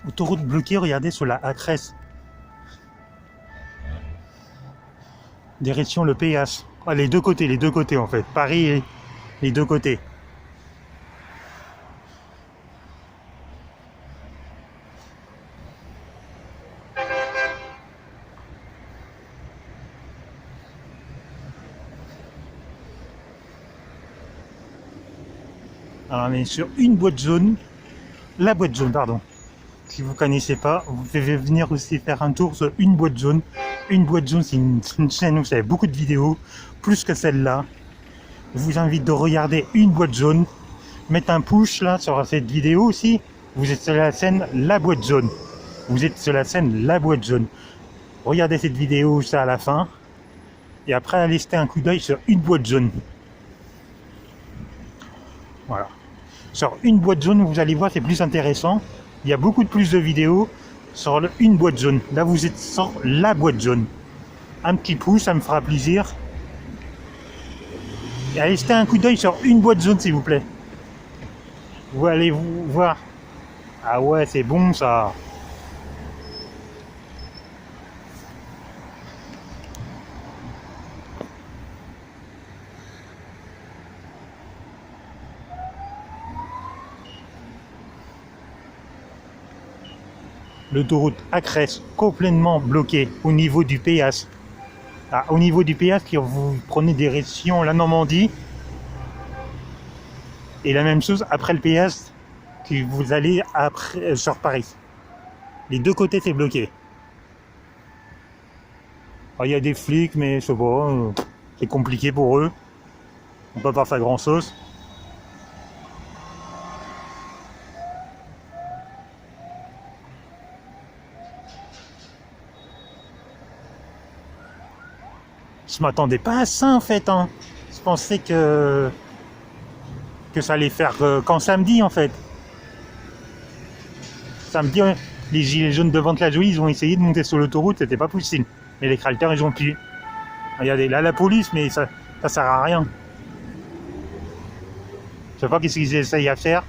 Autoroute bloquée, regardez sur la A13. Direction le Péas. Ah, les deux côtés en fait. Paris et les deux côtés. Alors on est sur une boîte jaune. La boîte jaune, pardon. Si vous ne connaissez pas, vous pouvez venir aussi faire un tour sur une boîte jaune. Une boîte jaune, c'est une chaîne où vous avez beaucoup de vidéos, plus que celle-là. Je vous invite de regarder une boîte jaune. Mettre un push là sur cette vidéo aussi. Vous êtes sur la scène La Boîte Jaune. Vous êtes sur la scène La Boîte Jaune. Regardez cette vidéo ça à la fin. Et après, allez jeter un coup d'œil sur une boîte jaune. Voilà. Sur une boîte jaune, vous allez voir, c'est plus intéressant. Il y a beaucoup de plus de vidéos sur une boîte jaune. Là, vous êtes sur La Boîte Jaune. Un petit pouce, ça me fera plaisir. Et allez jeter un coup d'œil sur une boîte jaune, s'il vous plaît. Vous allez vous voir. Ah ouais, c'est bon ça. L'autoroute A13 complètement bloquée au niveau du Péas. Ah, au niveau du Péas, qui vous prenez direction la Normandie. Et la même chose après le Péas, que vous allez après, sur Paris. Les deux côtés, c'est bloqué. Alors, il y a des flics, mais je sais pas, c'est compliqué pour eux. On peut pas faire grand chose. Je m'attendais pas à ça en fait. Hein. Je pensais que ça allait faire quand samedi en fait. Samedi, les gilets jaunes de Mantes-la-Jolie, ils ont essayé de monter sur l'autoroute, c'était pas possible. Et les créateurs, ils ont pu. Regardez, là la police, mais ça sert à rien. Je sais pas qu'est-ce qu'ils essayent à faire.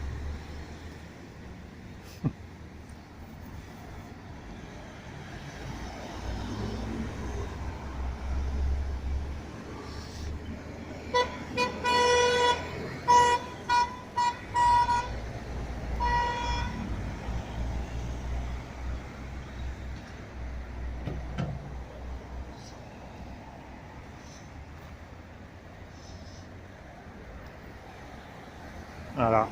Voilà.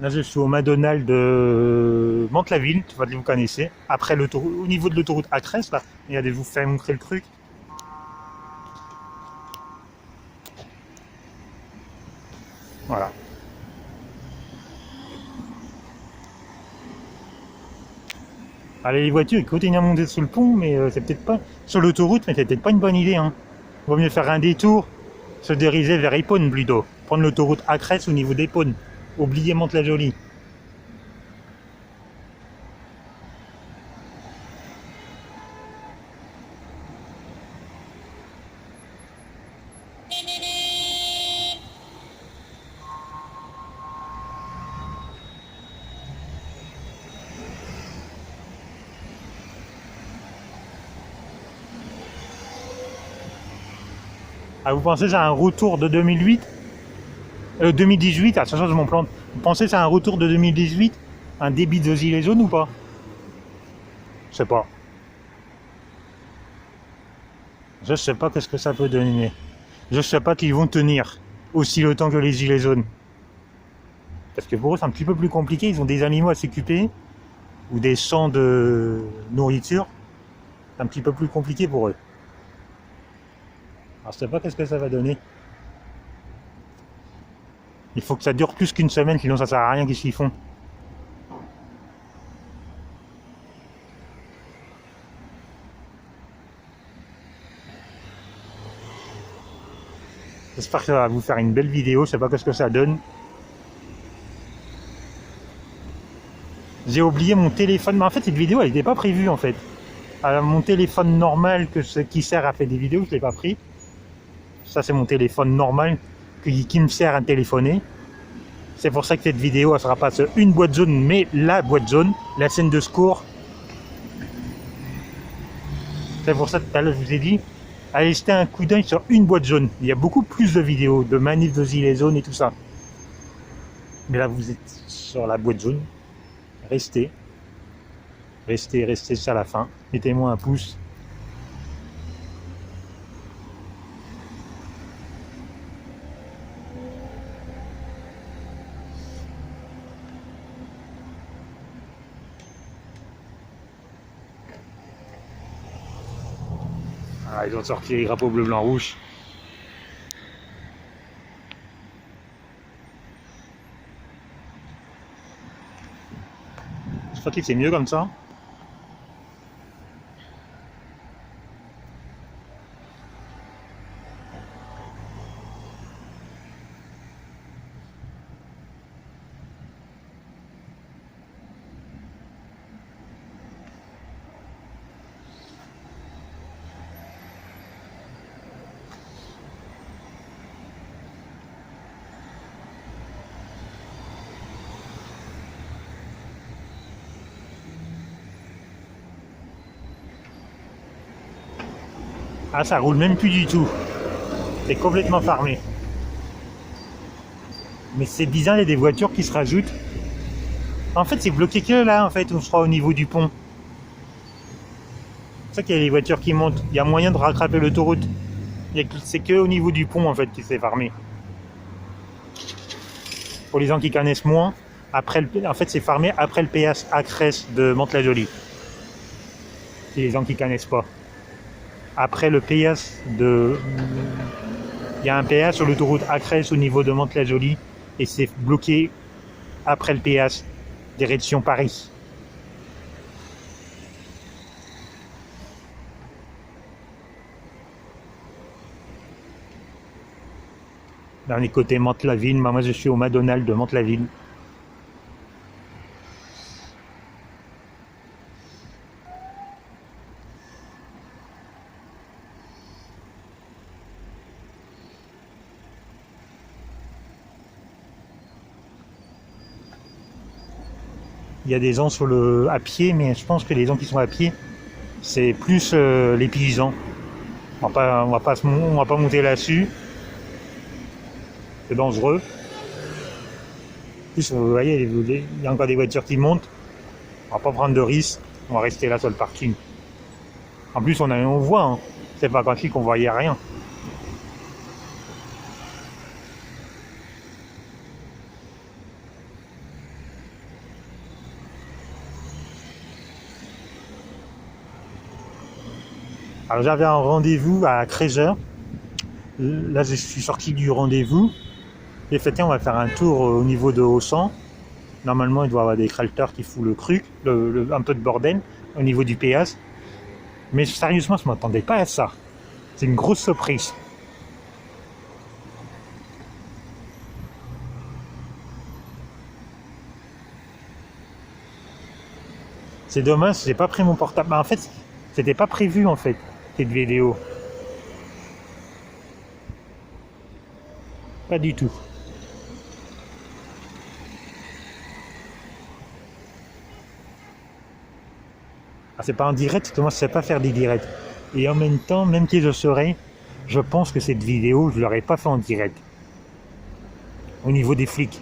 Là, je suis au McDonald's de Mantes-la-Ville, tu vois, vous connaissez. Après au niveau de l'autoroute A13, là, regardez, je vous fais montrer le truc. Voilà. Allez, les voitures, ils continuent à monter sur le pont, mais c'est peut-être pas sur l'autoroute, mais c'est peut-être pas une bonne idée. Hein. Il vaut mieux faire un détour, se diriger vers Épône plutôt. Prendre l'autoroute A13 au niveau d'Épône. Oubliez Mantes-la-Jolie. Ah, vous pensez que c'est un retour de 2008 2018, à ce je m'en plante. Vous pensez que c'est un retour de 2018 un débit de gilets jaunes ou pas? Je sais pas. Je sais pas qu'est-ce que ça peut donner. Je sais pas qu'ils vont tenir aussi longtemps que les gilets jaunes. Parce que pour eux, c'est un petit peu plus compliqué. Ils ont des animaux à s'occuper ou des champs de nourriture. C'est un petit peu plus compliqué pour eux. Alors, je sais pas qu'est-ce que ça va donner. Il faut que ça dure plus qu'une semaine, sinon ça sert à rien qu'est-ce qu'ils font. J'espère que ça va vous faire une belle vidéo, je sais pas ce que ça donne. J'ai oublié mon téléphone, mais en fait cette vidéo elle n'était pas prévue en fait. Alors, mon téléphone normal qui sert à faire des vidéos, je l'ai pas pris. Ça c'est mon téléphone normal qui me sert à téléphoner. C'est pour ça que cette vidéo, elle sera pas une boîte jaune, mais la boîte jaune, la scène de secours. C'est pour ça que tout à l'heure, je vous ai dit, allez jeter un coup d'œil sur une boîte jaune. Il y a beaucoup plus de vidéos, de manifs de gilets jaunes et tout ça. Mais là, vous êtes sur la boîte jaune. Restez. Restez jusqu'à la fin. Mettez-moi un pouce. Ah, ils ont sorti les drapeaux bleu, blanc, rouge. Je crois que c'est mieux comme ça. Ah, ça roule même plus du tout. C'est complètement fermé. Mais c'est bizarre, il y a des voitures qui se rajoutent. En fait, c'est bloqué que là, en fait, on sera au niveau du pont. C'est ça qu'il y a des voitures qui montent. Il y a moyen de rattraper l'autoroute. C'est que au niveau du pont, en fait, qui s'est fermé. Pour les gens qui connaissent moins, en fait, c'est fermé après le péage Acrès de Mantes-la-Jolie. C'est les gens qui connaissent pas. Après le péage de... Il y a un péage sur l'autoroute Acrès au niveau de Mantes-la-Jolie et c'est bloqué après le péage direction Paris. Là, on est côté Mantes-la-Ville. Moi, je suis au McDonald's de Mantes-la-Ville. Il y a des gens à pied, mais je pense que les gens qui sont à pied, c'est plus les paysans. On va pas monter là-dessus. C'est dangereux. En plus, vous voyez, il y a encore des voitures qui montent. On va pas prendre de risques. On va rester là sur le parking. En plus, on voit. Hein. C'est pas gratuit qu'on voyait rien. Alors j'avais un rendez-vous à 13h. Là je suis sorti du rendez-vous. Et fait, on va faire un tour au niveau de Auchan. Normalement il doit y avoir des tracteurs qui foutent le truc, un peu de bordel au niveau du péage. Mais sérieusement je ne m'attendais pas à ça. C'est une grosse surprise. C'est dommage, j'ai pas pris mon portable. En fait, c'était pas prévu en fait, cette vidéo. Pas du tout. Ah, c'est pas en direct, parce que moi je sais pas faire des directs. Et en même temps, même si je saurais, je pense que cette vidéo, je l'aurais pas fait en direct. Au niveau des flics.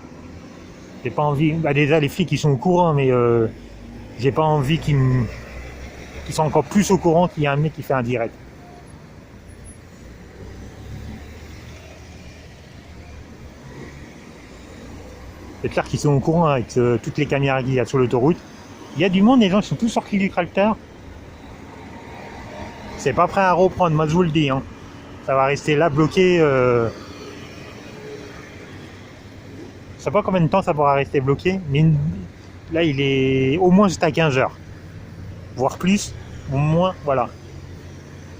J'ai pas envie. Bah déjà les flics ils sont au courant, mais j'ai pas envie qu'ils soient encore plus au courant qu'il y a un mec qui fait un direct. C'est clair qu'ils sont au courant avec toutes les caméras qu'il y a sur l'autoroute. Il y a du monde, les gens sont tous sortis du tracteur. C'est pas prêt à reprendre, moi je vous le dis. Hein. Ça va rester là bloqué. Je sais pas combien de temps ça pourra rester bloqué, mais là il est au moins jusqu'à 15h. Voire plus, au moins, voilà.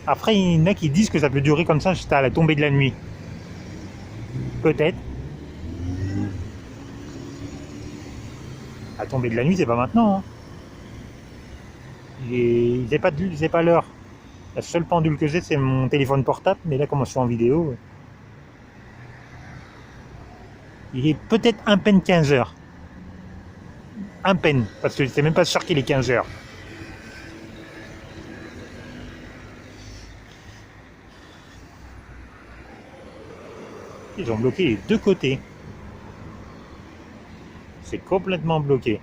Après, il y en a qui disent que ça peut durer comme ça jusqu'à la tombée de la nuit. Peut-être. La tombée de la nuit, c'est pas maintenant. Hein. C'est pas l'heure. La seule pendule que j'ai, c'est mon téléphone portable. Mais là, comme je suis en vidéo, Il est peut-être un peine 15 heures. Un peine, parce que c'est même pas sûr qu'il est 15 heures. Ils ont bloqué les deux côtés. C'est complètement bloqué.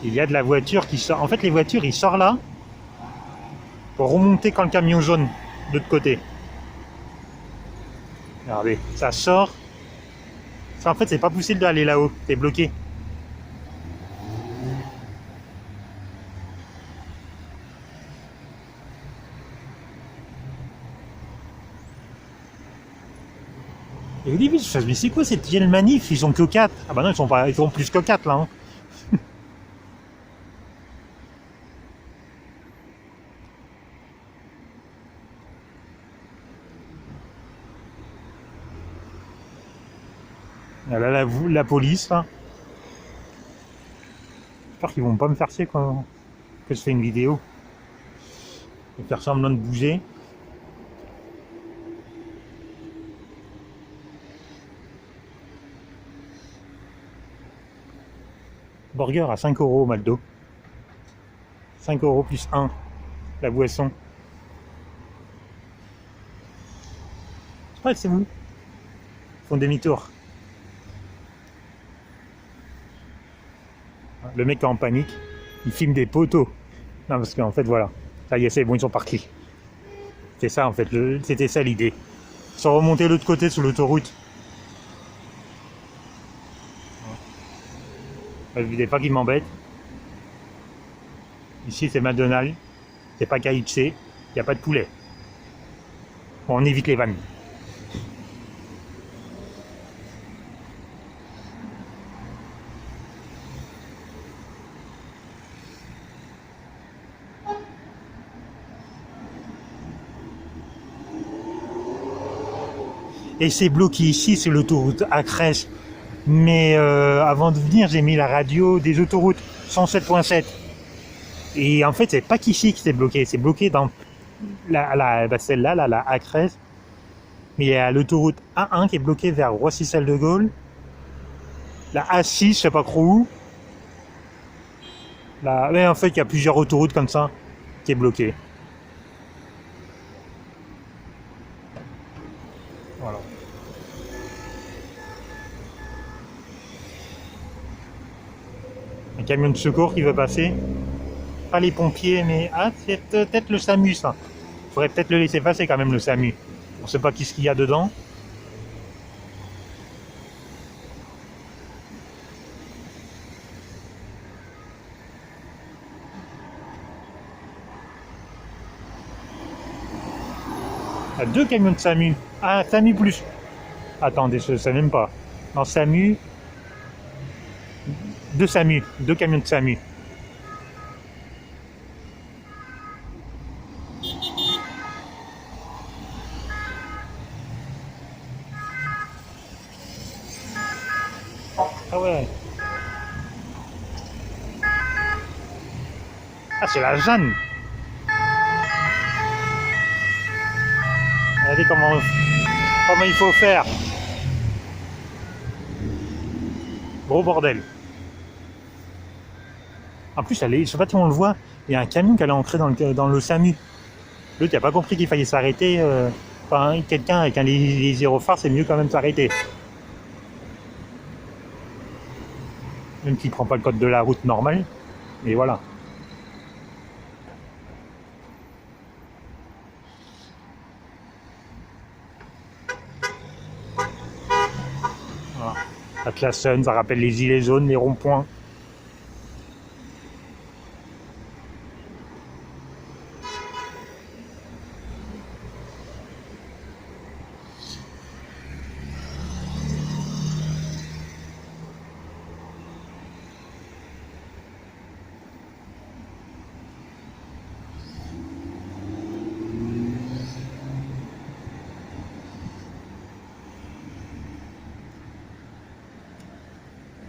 Il y a de la voiture qui sort. En fait, les voitures, ils sortent là pour remonter quand le camion jaune de l'autre côté. Regardez, ça sort. Ça, en fait, c'est pas possible d'aller là-haut. C'est bloqué. Et au début, je me mais c'est quoi cette vieille manif? Ils sont que 4. Ah bah non, ils sont plus que 4 là. Hein. Là, la police, là. J'espère qu'ils vont pas me faire chier quand que je fais une vidéo. Je vais faire semblant de bouger. Burger à 5 € au McDo. 5 € plus 1, la boisson. Je sais pas, c'est où? Ils font demi-tour. Le mec est en panique. Il filme des poteaux. Non, parce qu'en fait, voilà. Ça y est, c'est bon, ils sont partis. C'est ça, en fait. C'était ça l'idée. Ils sont remontés de l'autre côté sur l'autoroute. N'oubliez pas qu'ils m'embêtent. Ici, c'est McDonald's. C'est pas KFC. Il n'y a pas de poulet. Bon, on évite les vannes. Et c'est bloqué ici sur l'autoroute à Crèche. Mais avant de venir, j'ai mis la radio des autoroutes 107.7. Et en fait, c'est pas qu'ici que c'est bloqué. C'est bloqué dans celle-là, la A13. Mais il y a l'autoroute A1 qui est bloquée vers Roissy-Salle-de-Gaulle. La A6, je sais pas trop où. Mais en fait, il y a plusieurs autoroutes comme ça qui est bloquée. Voilà. Un camion de secours qui veut passer. Pas les pompiers, mais c'est peut-être le SAMU, ça. Faudrait peut-être le laisser passer quand même, le SAMU. On sait pas qui ce qu'il y a dedans. Il y a 2 camions de SAMU. Ah, SAMU plus. Attendez, je sais même pas. Non, SAMU. 2 SAMU. 2 camions de SAMU. Ah ouais. Ah, c'est la Jeanne. Regardez comment il faut faire. Gros bordel. En plus, je sais pas si on le voit, il y a un camion qui allait ancrer dans le SAMU. L'autre, il n'a pas compris qu'il fallait s'arrêter. Enfin, quelqu'un avec les gyrophares, c'est mieux quand même s'arrêter. Même s'il ne prend pas le code de la route normale. Mais voilà. Voilà. Ça klaxonne, ça rappelle les gilets jaunes, les ronds-points.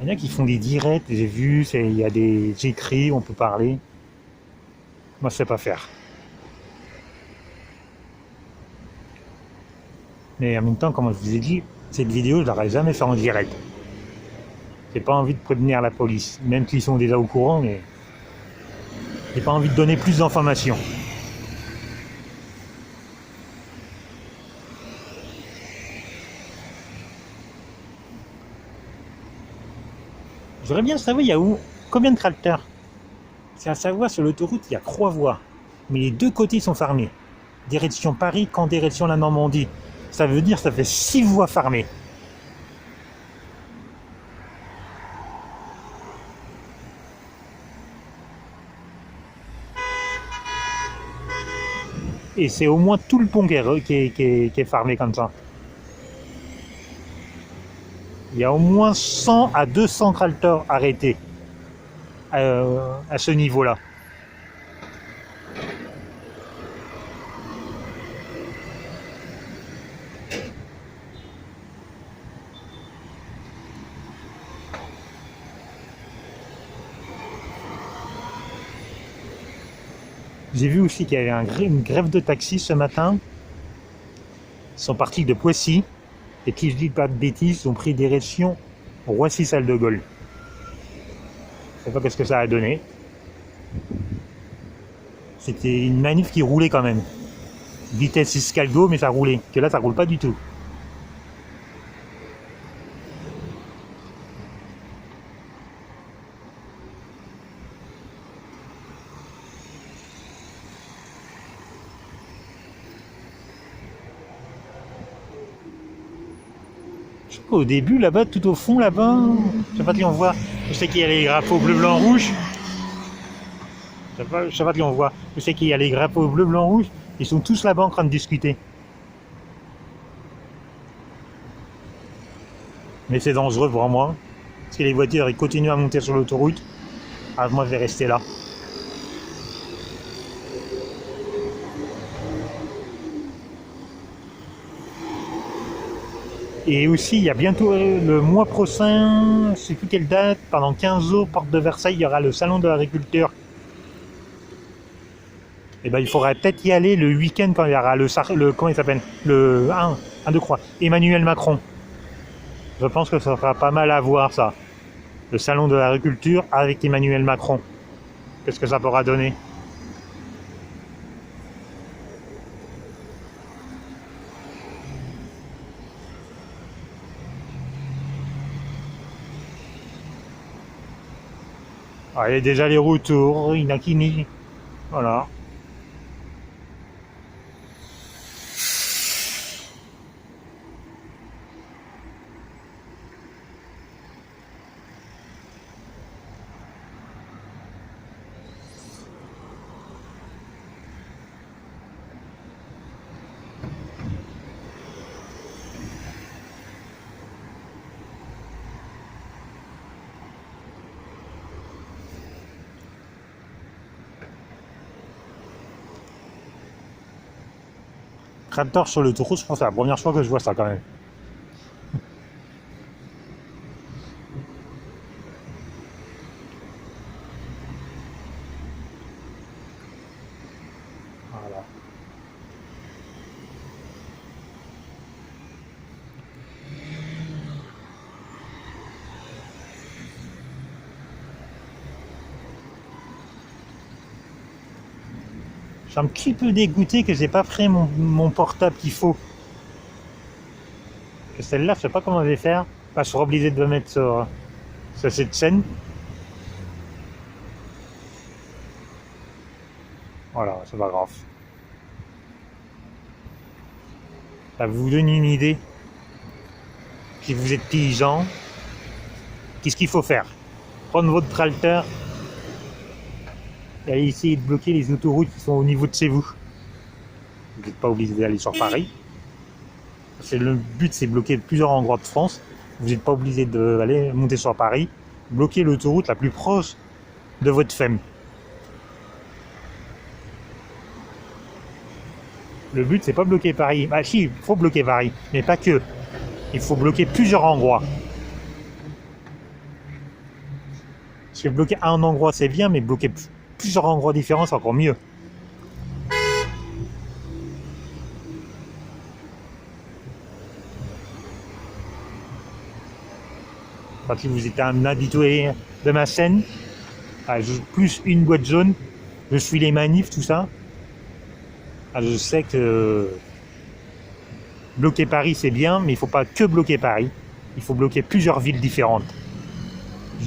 Il y en a qui font des directs, j'ai vu, il y a des écrits, on peut parler. Moi, je sais pas faire. Mais en même temps, comme je vous ai dit, cette vidéo, je l'aurais jamais fait en direct. J'ai pas envie de prévenir la police, même s'ils sont déjà au courant, mais j'ai pas envie de donner plus d'informations. J'aurais bien savoir, il y a où, combien de tracteurs. C'est à savoir, sur l'autoroute, il y a 3 voies. Mais les 2 côtés sont fermés. Direction Paris, qu'en direction la Normandie. Ça veut dire que ça fait 6 voies fermées. Et c'est au moins tout le pont qui est fermé comme ça. Il y a au moins 100 à 200 tracteurs arrêtés à ce niveau-là. J'ai vu aussi qu'il y avait une grève de taxi ce matin. Ils sont partis de Poissy. Et qui, je dis pas de bêtises, ils ont pris direction Roissy-Salle de Gaulle. Je sais pas ce que ça a donné. C'était une manif qui roulait quand même. Vitesse escalgo, mais ça roulait. Que là, ça roule pas du tout. Je sais pas, au début, là-bas, tout au fond, là-bas, je sais pas si on voit. Je sais qu'il y a les drapeaux bleu, blanc, rouge. Je sais pas si on voit. Je sais qu'il y a les drapeaux bleu, blanc, rouge. Ils sont tous là-bas en train de discuter. Mais c'est dangereux pour moi. Parce que les voitures, ils continuent à monter sur l'autoroute. Ah, moi, je vais rester là. Et aussi, il y a bientôt le mois prochain, je ne sais plus quelle date, pendant 15 jours, porte de Versailles, il y aura le salon de l'agriculture. Et ben, il faudrait peut-être y aller le week-end quand il y aura comment il s'appelle, le 1, 2, 3, Emmanuel Macron. Je pense que ça fera pas mal à voir, ça. Le salon de l'agriculture avec Emmanuel Macron. Qu'est-ce que ça pourra donner? Ah, il y a déjà les retours, il n'a qui ni. Voilà. Tracteur sur l'autoroute, je pense que c'est la première fois que je vois ça quand même. Voilà. Je suis un petit peu dégoûté que j'ai pas pris mon portable qu'il faut. Que celle-là, je sais pas comment je vais faire. Bah, je serai obligé de le mettre sur cette chaîne. Voilà, c'est pas grave. Ça vous donne une idée. Si vous êtes paysan, qu'est-ce qu'il faut faire? Prendre votre tracteur et aller essayer de bloquer les autoroutes qui sont au niveau de chez vous. Vous n'êtes pas obligé d'aller sur Paris. Le but, c'est de bloquer plusieurs endroits de France. Vous n'êtes pas obligé d'aller monter sur Paris. Bloquer l'autoroute la plus proche de votre femme. Le but, c'est pas bloquer Paris. Ah si, il faut bloquer Paris, mais pas que. Il faut bloquer plusieurs endroits. que bloquer un endroit c'est bien, mais bloquer plusieurs endroits différents c'est encore mieux. Quand vous êtes un habitué de ma chaîne, plus une boîte jaune, je suis les manifs, tout ça. Je sais que bloquer Paris c'est bien, mais il ne faut pas que bloquer Paris. Il faut bloquer plusieurs villes différentes.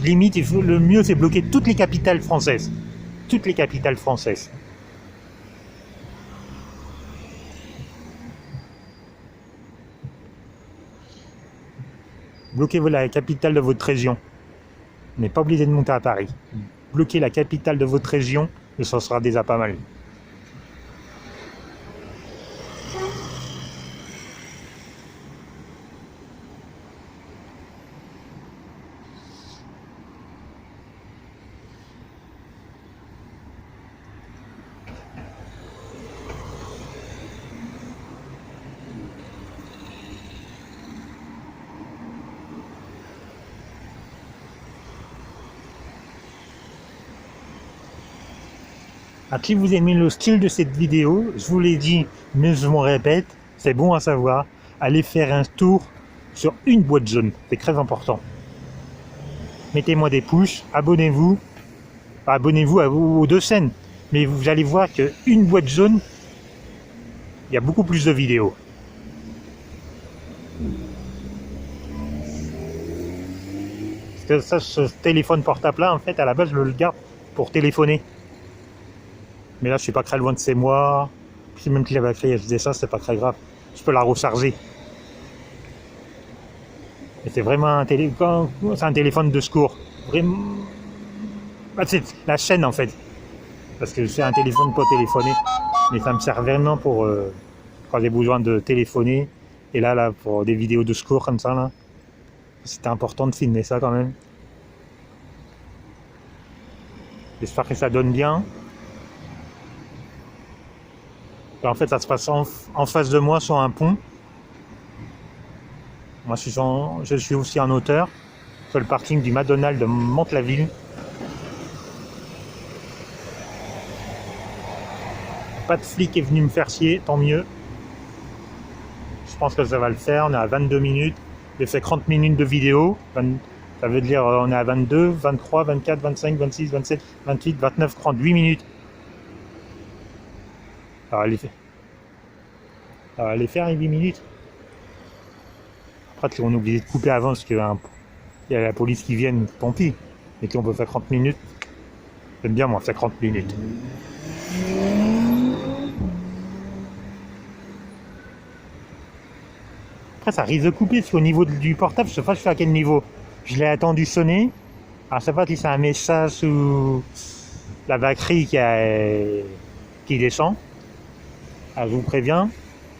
Limite, le mieux c'est bloquer toutes les capitales françaises. Toutes les capitales françaises. Bloquez la capitale de votre région. Vous n'êtes pas obligé de monter à Paris. Bloquez la capitale de votre région et ça sera déjà pas mal. Si vous aimez le style de cette vidéo, je vous l'ai dit, mais je m'en répète, c'est bon à savoir, allez faire un tour sur une boîte jaune, c'est très important. Mettez-moi des pouces, abonnez-vous aux deux chaînes, mais vous allez voir qu'une boîte jaune, il y a beaucoup plus de vidéos. Parce que ça, ce téléphone portable là, en fait, à la base, je le garde pour téléphoner. Mais là, je suis pas très loin de chez moi. Puis même que la batterie se ça, c'est pas très grave. Je peux la recharger. Et c'est vraiment un téléphone de secours. Vraiment. C'est la chaîne en fait. Parce que c'est un téléphone pas téléphoné. Mais ça me sert vraiment pour quand j'ai besoin de téléphoner. Et là, pour des vidéos de secours comme ça, là. C'était important de filmer ça quand même. J'espère que ça donne bien. En fait, ça se passe en face de moi sur un pont. Moi, je suis aussi en hauteur sur le parking du McDonald's de Mantes-la-Ville. Pas de flic est venu me faire chier, tant mieux. Je pense que ça va le faire. On est à 22 minutes. J'ai fait 30 minutes de vidéo. Ça veut dire on est à 22, 23, 24, 25, 26, 27, 28, 29, 38 minutes. Alors, allez faire les 8 minutes. Après, on est obligé de couper avant parce qu'il y a la police qui vient, tant pis. Et qu'on peut faire 30 minutes. J'aime bien, moi, faire 30 minutes. Après, ça risque de couper parce qu'au niveau du portable, je sais pas je suis à quel niveau. Je l'ai attendu sonner. Alors, je sais pas si c'est un message ou la batterie qui descend. Alors, je vous préviens,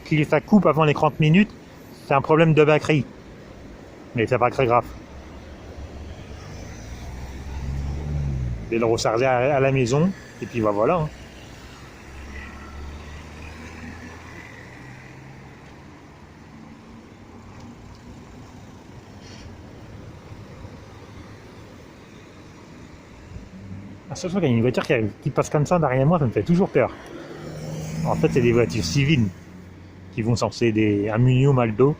si ça coupe avant les 30 minutes, c'est un problème de batterie. Mais c'est pas très grave. Je vais le recharger à la maison. Et puis voilà. Hein. À chaque fois qu'il y a une voiture qui passe comme ça derrière moi, ça me fait toujours peur. En fait, c'est des voitures civiles qui vont censer un Munio Maldo.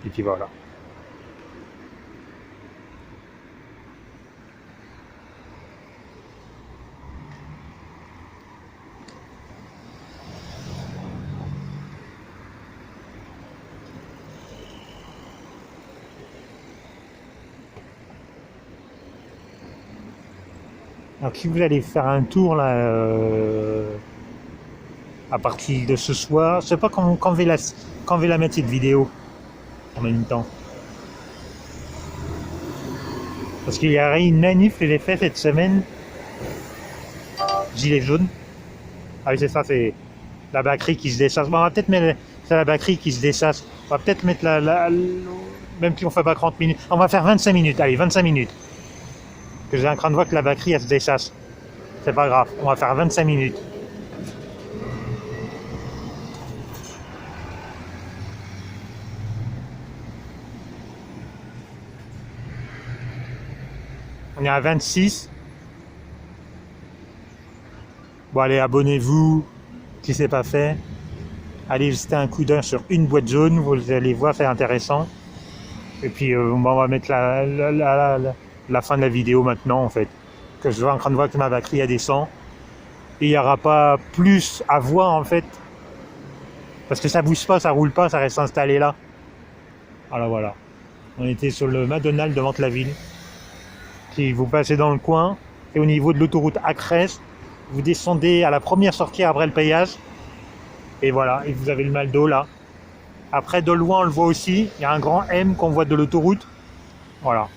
Et puis voilà. Alors si vous allez faire un tour là à partir de ce soir, je sais pas quand je vais la mettre cette vidéo en même temps. Parce qu'il y a une manif que j'ai fait cette semaine. Gilet jaune. Ah oui c'est ça, c'est la batterie qui se déchasse. Bon, on va peut-être mettre c'est la batterie qui se déchasse. On va peut-être mettre même si on fait pas 30 minutes. On va faire 25 minutes, allez 25 minutes. Que j'ai en train de voir que la batterie elle se déchasse. C'est pas grave, on va faire 25 minutes. On est à 26. Bon, allez, abonnez-vous, si ce n'est pas fait. Allez jeter un coup d'œil sur une boîte jaune, vous allez voir, c'est intéressant. Et puis, on va mettre la fin de la vidéo maintenant, en fait. Que je suis en train de voir que ma batterie elle descend. Et il n'y aura pas plus à voir, en fait. Parce que ça bouge pas, ça roule pas, ça reste installé là. Alors voilà. On était sur le McDonald's devant la ville. Si vous passez dans le coin, et au niveau de l'autoroute Acrès, vous descendez à la première sortie après le péage. Et voilà, et vous avez le Maldo là. Après, de loin, on le voit aussi. Il y a un grand M qu'on voit de l'autoroute. Voilà.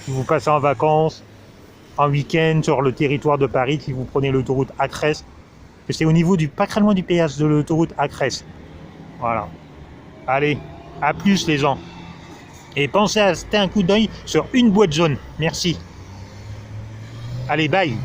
Si vous passez en vacances, en week-end sur le territoire de Paris, si vous prenez l'autoroute Acrès, c'est au niveau du, pas très loin du péage de l'autoroute Acrès. Voilà. Allez, à plus les gens. Et pensez à jeter un coup d'œil sur une boîte jaune. Merci. Allez, bye.